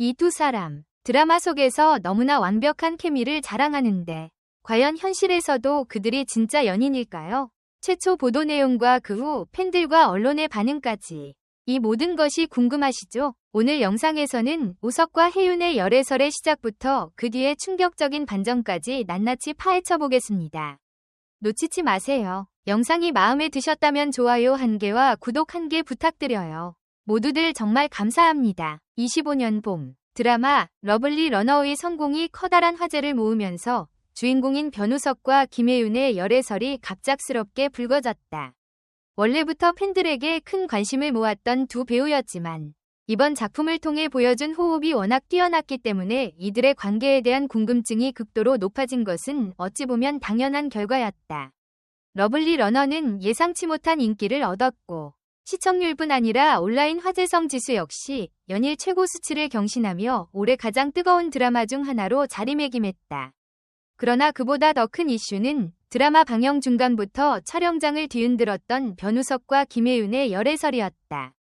이 두 사람, 드라마 속에서 너무나 완벽한 케미를 자랑하는데 과연 현실에서도 그들이 진짜 연인일까요? 최초 보도 내용과 그 후 팬들과 언론의 반응까지 이 모든 것이 궁금하시죠? 오늘 영상에서는 우석과 혜윤의 열애설의 시작부터 그 뒤의 충격적인 반전까지 낱낱이 파헤쳐 보겠습니다. 놓치지 마세요. 영상이 마음에 드셨다면 좋아요 1개와 구독 1개 부탁드려요. 모두들 정말 감사합니다. 25년 봄 드라마 러블리 러너의 성공이 커다란 화제를 모으면서 주인공인 변우석과 김혜윤의 열애설이 갑작스럽게 불거졌다. 원래부터 팬들에게 큰 관심을 모았던 두 배우였지만 이번 작품을 통해 보여준 호흡이 워낙 뛰어났기 때문에 이들의 관계에 대한 궁금증이 극도로 높아진 것은 어찌 보면 당연한 결과였다. 러블리 러너는 예상치 못한 인기를 얻었고 시청률뿐 아니라 온라인 화제성 지수 역시 연일 최고 수치를 경신하며 올해 가장 뜨거운 드라마 중 하나로 자리매김했다. 그러나 그보다 더 큰 이슈는 드라마 방영 중간부터 촬영장을 뒤흔들었던 변우석과 김혜윤의 열애설이었다.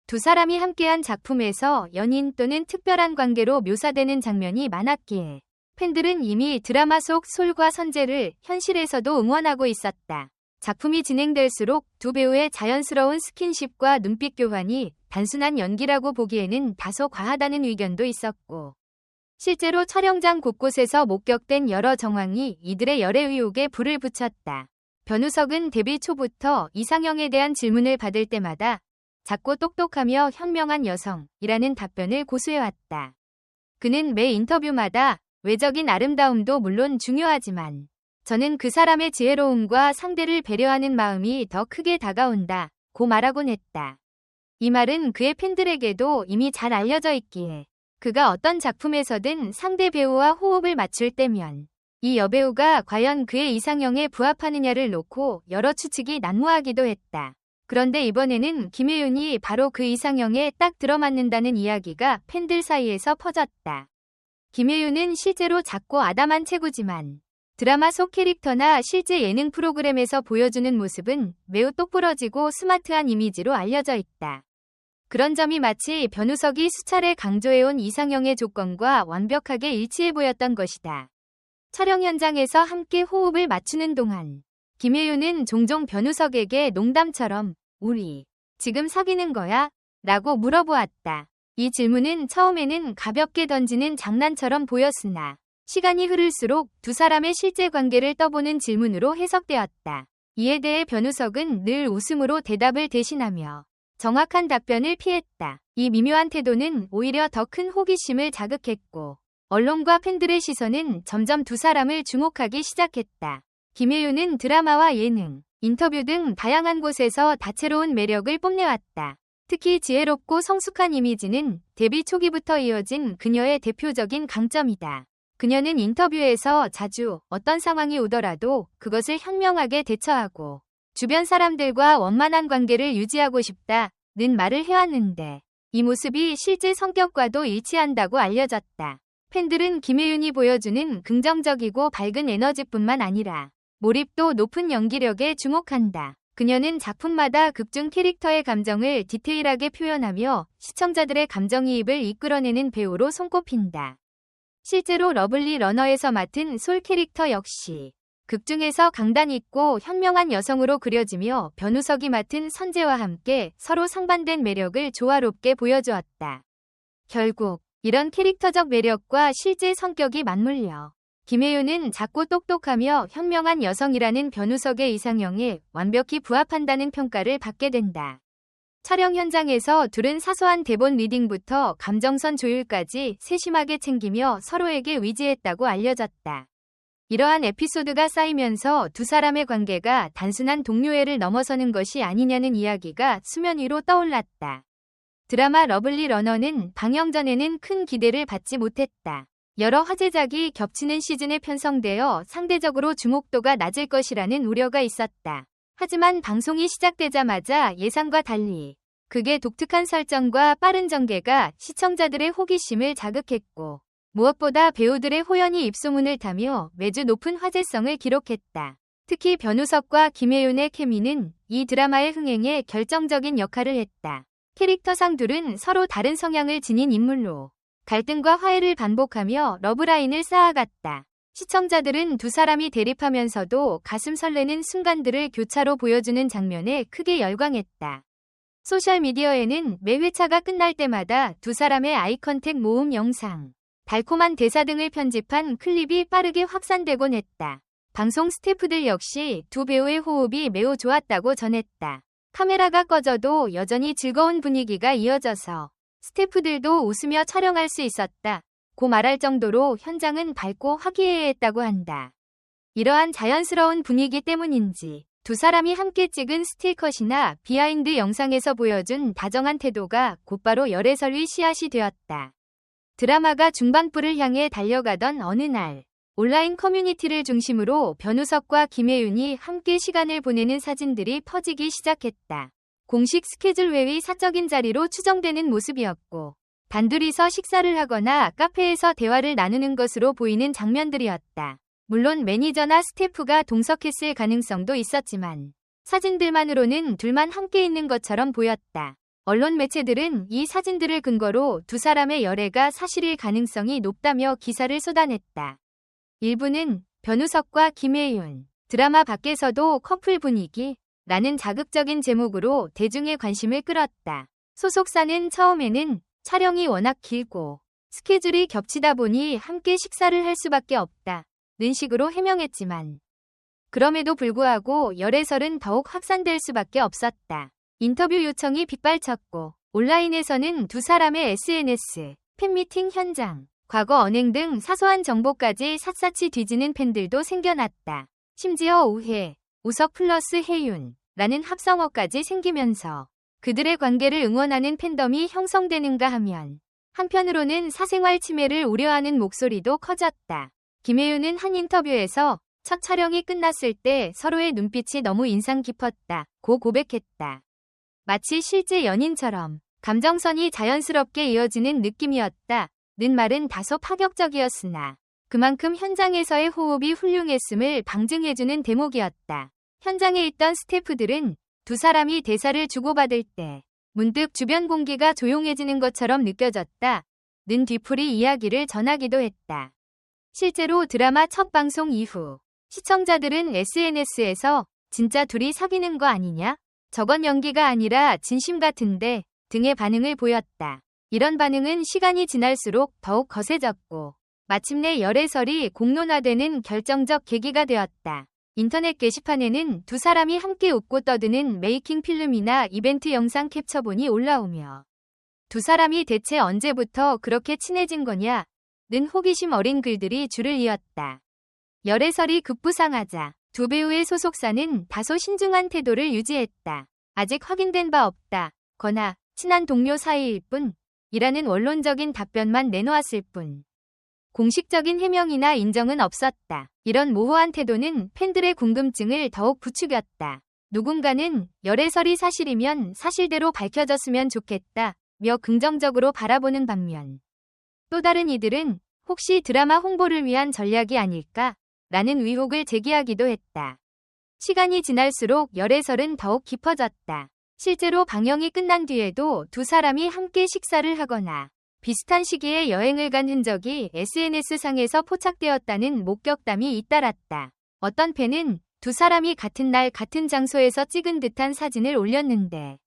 두 사람이 함께한 작품에서 연인 또는 특별한 관계로 묘사되는 장면이 많았기에 팬들은 이미 드라마 속 솔과 선재를 현실에서도 응원하고 있었다. 작품이 진행될수록 두 배우의 자연스러운 스킨십과 눈빛 교환이 단순한 연기라고 보기에는 다소 과하다는 의견도 있었고 실제로 촬영장 곳곳에서 목격된 여러 정황이 이들의 열애 의혹에 불을 붙였다. 변우석은 데뷔 초부터 이상형에 대한 질문을 받을 때마다 작고 똑똑하며 현명한 여성이라는 답변을 고수해왔다. 그는 매 인터뷰마다 외적인 아름다움도 물론 중요하지만 저는 그 사람의 지혜로움과 상대를 배려하는 마음이 더 크게 다가온다고 말하곤 했다. 이 말은 그의 팬들에게도 이미 잘 알려져 있기에 그가 어떤 작품에서든 상대 배우와 호흡을 맞출 때면 이 여배우가 과연 그의 이상형에 부합하느냐를 놓고 여러 추측이 난무하기도 했다. 그런데 이번에는 김혜윤이 바로 그 이상형에 딱 들어맞는다는 이야기가 팬들 사이에서 퍼졌다. 김혜윤은 실제로 작고 아담한 체구지만 드라마 속 캐릭터나 실제 예능 프로그램에서 보여주는 모습은 매우 똑부러지고 스마트한 이미지로 알려져 있다. 그런 점이 마치 변우석이 수차례 강조해온 이상형의 조건과 완벽하게 일치해 보였던 것이다. 촬영 현장에서 함께 호흡을 맞추는 동안 김혜윤은 종종 변우석에게 농담처럼 우리 지금 사귀는 거야? 라고 물어보았다. 이 질문은 처음에는 가볍게 던지는 장난처럼 보였으나 시간이 흐를수록 두 사람의 실제 관계를 떠보는 질문으로 해석되었다. 이에 대해 변우석은 늘 웃음으로 대답을 대신하며 정확한 답변을 피했다. 이 미묘한 태도는 오히려 더 큰 호기심을 자극했고 언론과 팬들의 시선은 점점 두 사람을 주목하기 시작했다. 김혜윤은 드라마와 예능, 인터뷰 등 다양한 곳에서 다채로운 매력을 뽐내왔다. 특히 지혜롭고 성숙한 이미지는 데뷔 초기부터 이어진 그녀의 대표적인 강점이다. 그녀는 인터뷰에서 자주 어떤 상황이 오더라도 그것을 현명하게 대처하고 주변 사람들과 원만한 관계를 유지하고 싶다는 말을 해왔는데 이 모습이 실제 성격과도 일치한다고 알려졌다. 팬들은 김혜윤이 보여주는 긍정적이고 밝은 에너지뿐만 아니라 몰입도 높은 연기력에 주목한다. 그녀는 작품마다 극중 캐릭터의 감정을 디테일하게 표현하며 시청자들의 감정이입을 이끌어내는 배우로 손꼽힌다. 실제로 러블리 러너에서 맡은 솔 캐릭터 역시 극중에서 강단 있고 현명한 여성으로 그려지며 변우석이 맡은 선재와 함께 서로 상반된 매력을 조화롭게 보여주었다. 결국 이런 캐릭터적 매력과 실제 성격이 맞물려 김혜윤은 작고 똑똑하며 현명한 여성이라는 변우석의 이상형에 완벽히 부합한다는 평가를 받게 된다. 촬영 현장에서 둘은 사소한 대본 리딩부터 감정선 조율까지 세심하게 챙기며 서로에게 의지했다고 알려졌다. 이러한 에피소드가 쌓이면서 두 사람의 관계가 단순한 동료애를 넘어서는 것이 아니냐는 이야기가 수면 위로 떠올랐다. 드라마 러블리 러너는 방영 전에는 큰 기대를 받지 못했다. 여러 화제작이 겹치는 시즌에 편성되어 상대적으로 주목도가 낮을 것이라는 우려가 있었다. 하지만 방송이 시작되자마자 예상과 달리 극의 독특한 설정과 빠른 전개가 시청자들의 호기심을 자극했고 무엇보다 배우들의 호연이 입소문을 타며 매주 높은 화제성을 기록했다. 특히 변우석과 김혜윤의 케미는 이 드라마의 흥행에 결정적인 역할을 했다. 캐릭터상 둘은 서로 다른 성향을 지닌 인물로 갈등과 화해를 반복하며 러브라인을 쌓아갔다. 시청자들은 두 사람이 대립하면서도 가슴 설레는 순간들을 교차로 보여주는 장면에 크게 열광했다. 소셜미디어에는 매 회차가 끝날 때마다 두 사람의 아이컨택 모음 영상, 달콤한 대사 등을 편집한 클립이 빠르게 확산되곤 했다. 방송 스태프들 역시 두 배우의 호흡이 매우 좋았다고 전했다. 카메라가 꺼져도 여전히 즐거운 분위기가 이어져서 스태프들도 웃으며 촬영할 수 있었다. 고 말할 정도로 현장은 밝고 화기애애했다고 한다. 이러한 자연스러운 분위기 때문인지 두 사람이 함께 찍은 스틸컷이나 비하인드 영상에서 보여준 다정한 태도가 곧바로 열애설의 씨앗이 되었다. 드라마가 중반부를 향해 달려가던 어느 날, 온라인 커뮤니티를 중심으로 변우석과 김혜윤이 함께 시간을 보내는 사진들이 퍼지기 시작했다. 공식 스케줄 외의 사적인 자리로 추정되는 모습이었고, 단둘이서 식사를 하거나 카페에서 대화를 나누는 것으로 보이는 장면들이었다. 물론 매니저나 스태프가 동석했을 가능성도 있었지만 사진들만으로는 둘만 함께 있는 것처럼 보였다. 언론 매체들은 이 사진들을 근거로 두 사람의 열애가 사실일 가능성이 높다며 기사를 쏟아냈다. 일부는 변우석과 김혜윤, 드라마 밖에서도 커플 분위기 라는 자극적인 제목으로 대중의 관심을 끌었다. 소속사는 처음에는 촬영이 워낙 길고 스케줄이 겹치다 보니 함께 식사를 할 수밖에 없다 는 식으로 해명했지만 그럼에도 불구하고 열애설은 더욱 확산될 수밖에 없었다. 인터뷰 요청이 빗발쳤고 온라인에서는 두 사람의 SNS, 팬미팅 현장, 과거 언행 등 사소한 정보까지 샅샅이 뒤지는 팬들도 생겨났다. 심지어 우혜, 우석 플러스 혜윤 라는 합성어까지 생기면서 그들의 관계를 응원하는 팬덤이 형성되는가 하면 한편으로는 사생활 침해를 우려하는 목소리도 커졌다. 김혜윤은 한 인터뷰에서 첫 촬영이 끝났을 때 서로의 눈빛이 너무 인상 깊었다고 고백했다. 마치 실제 연인처럼 감정선이 자연스럽게 이어지는 느낌이었다 는 말은 다소 파격적이었으나 그만큼 현장에서의 호흡이 훌륭했음을 방증해주는 대목이었다. 현장에 있던 스태프들은 두 사람이 대사를 주고받을 때 문득 주변 공기가 조용해지는 것처럼 느껴졌다 는 뒤풀이 이야기를 전하기도 했다. 실제로 드라마 첫 방송 이후 시청자들은 SNS에서 진짜 둘이 사귀는 거 아니냐? 저건 연기가 아니라 진심 같은데 등의 반응을 보였다. 이런 반응은 시간이 지날수록 더욱 거세졌고 마침내 열애설이 공론화되는 결정적 계기가 되었다. 인터넷 게시판에는 두 사람이 함께 웃고 떠드는 메이킹 필름이나 이벤트 영상 캡처본이 올라오며 두 사람이 대체 언제부터 그렇게 친해진 거냐? 는 호기심 어린 글들이 줄을 이었다. 열애설이 급부상하자 두 배우의 소속사는 다소 신중한 태도를 유지했다. 아직 확인된 바 없다. 거나 친한 동료 사이일 뿐 이라는 원론적인 답변만 내놓았을 뿐 공식적인 해명이나 인정은 없었다. 이런 모호한 태도는 팬들의 궁금증을 더욱 부추겼다. 누군가는 열애설이 사실이면 사실대로 밝혀졌으면 좋겠다 며 긍정적으로 바라보는 반면 또 다른 이들은 혹시 드라마 홍보를 위한 전략이 아닐까? 라는 의혹을 제기하기도 했다. 시간이 지날수록 열애설은 더욱 깊어졌다. 실제로 방영이 끝난 뒤에도 두 사람이 함께 식사를 하거나 비슷한 시기에 여행을 간 흔적이 SNS상에서 포착되었다는 목격담이 잇따랐다. 어떤 팬은 두 사람이 같은 날 같은 장소에서 찍은 듯한 사진을 올렸는데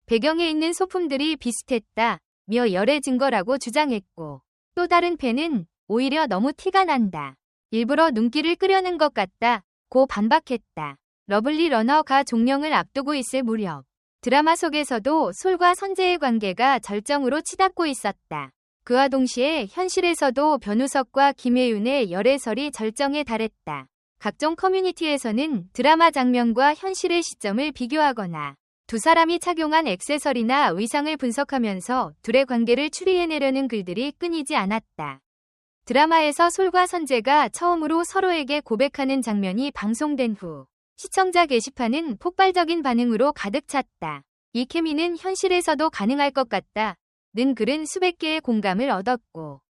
배경에 있는 소품들이 비슷했다 며 열애 증거라고 주장했고 또 다른 팬은 오히려 너무 티가 난다. 일부러 눈길을 끄려는 것 같다 고 반박했다. 러블리 러너가 종영을 앞두고 있을 무렵 드라마 속에서도 솔과 선재의 관계가 절정으로 치닫고 있었다. 그와 동시에 현실에서도 변우석과 김혜윤의 열애설이 절정에 달했다. 각종 커뮤니티에서는 드라마 장면과 현실의 시점을 비교하거나 두 사람이 착용한 액세서리나 의상을 분석하면서 둘의 관계를 추리해내려는 글들이 끊이지 않았다. 드라마에서 솔과 선재가 처음으로 서로에게 고백하는 장면이 방송된 후 시청자 게시판은 폭발적인 반응으로 가득 찼다. 이 케미는 현실에서도 가능할 것 같다 는 글은 수백 개의 공감을 얻었고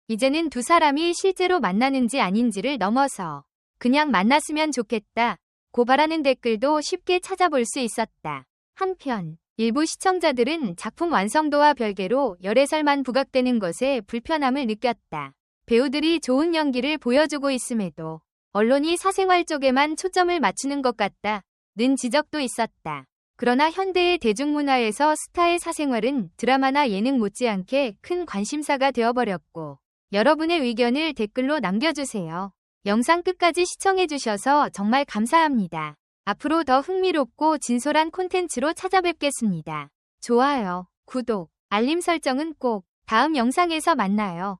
이제는 두 사람이 실제로 만나는지 아닌지를 넘어서 그냥 만났으면 좋겠다 고 바라는 댓글도 쉽게 찾아볼 수 있었다. 한편 일부 시청자들은 작품 완성도와 별개로 열애설만 부각되는 것에 불편함을 느꼈다. 배우들이 좋은 연기를 보여주고 있음에도 언론이 사생활 쪽에만 초점을 맞추는 것 같다는 지적도 있었다. 그러나 현대의 대중문화에서 스타의 사생활은 드라마나 예능 못지않게 큰 관심사가 되어버렸고, 여러분의 의견을 댓글로 남겨주세요. 영상 끝까지 시청해주셔서 정말 감사합니다. 앞으로 더 흥미롭고 진솔한 콘텐츠로 찾아뵙겠습니다. 좋아요, 구독, 알림 설정은 꼭. 다음 영상에서 만나요.